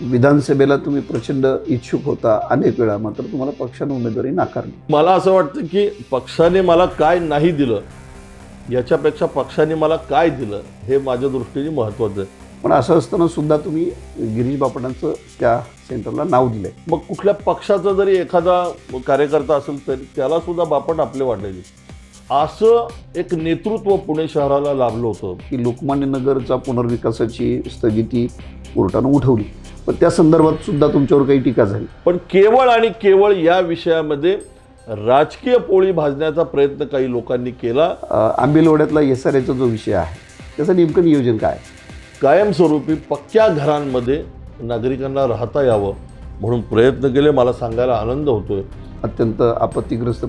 विधानसभेला तुम्ही प्रचंड इच्छुक होता अनेक वेळा, मात्र तुम्हाला पक्षाने उमेदवारी नाकारली. मला असं वाटतं की पक्षाने मला काय नाही दिलं याच्यापेक्षा पक्षाने मला काय दिलं हे माझ्या दृष्टीने महत्त्वाचं आहे. पण असं असताना सुद्धा तुम्ही गिरीश बापटांचं त्या सेंटरला नाव दिलंय. मग कुठल्या पक्षाचा जरी एखादा कार्यकर्ता असेल तरी त्याला सुद्धा बापट आपले वाटायचे. असं एक नेतृत्व पुणे शहराला लाभलं होतं. की लोकमान्य नगरचा पुनर्विकासाची स्थगिती कोर्टानं उठवली, पण त्या संदर्भात सुद्धा तुमच्यावर काही टीका झाली. पण केवळ आणि केवळ या विषयामध्ये राजकीय पोळी भाजण्याचा प्रयत्न काही लोकांनी केला. आंबेलवाड्यातला SRAचा जो विषय आहे त्याचं नेमकं नियोजन काय? कायमस्वरूपी पक्क्या घरांमध्ये नागरिकांना राहता यावं म्हणून प्रयत्न केले. मला सांगायला आनंद होतोय. अत्यंत आपत्तीग्रस्त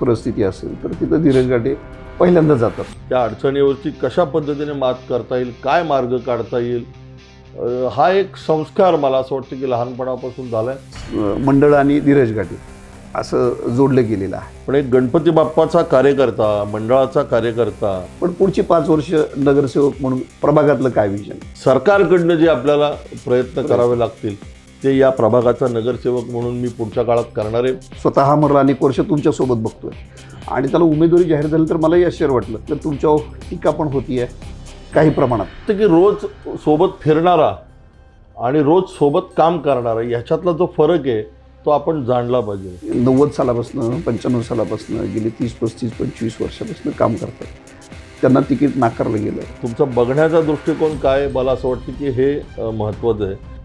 परिस्थिती असेल तर तिथं धीरज घाटे पहिल्यांदा जातात. त्या अडचणीवरती कशा पद्धतीने मात करता येईल, काय मार्ग काढता येईल, हा एक संस्कार मला असं वाटतं की लहानपणापासून झाला आहे. मंडळ आणि धीरज घाटे असं जोडलं गेलेलं आहे. पण एक गणपती बाप्पाचा कार्यकर्ता, मंडळाचा कार्यकर्ता, पण पुढची 5 वर्ष नगरसेवक म्हणून प्रभागातलं काय विजन? सरकारकडनं जे आपल्याला प्रयत्न करावे लागतील ते या प्रभागाचा नगरसेवक म्हणून मी पुढच्या काळात करणार आहे. स्वतः मला अनेक वर्ष तुमच्यासोबत बघतोय आणि त्याला उमेदवारी जाहीर झाली तर मलाही आश्चर्य वाटलं तर तुमच्यावर टीका पण होती आहे काही प्रमाणात. तर की रोज सोबत फिरणारा आणि रोज सोबत काम करणारा ह्याच्यातला जो फरक आहे तो आपण जाणला पाहिजे. 90 सालापासून 95 सालापासून गेली 30, 35, 25 वर्षापासून काम करतात. त्यांना तिकीट नाकारलं गेलं. तुमचा बघण्याचा दृष्टिकोन काय, मला असं वाटतं की हे महत्त्वाचं आहे.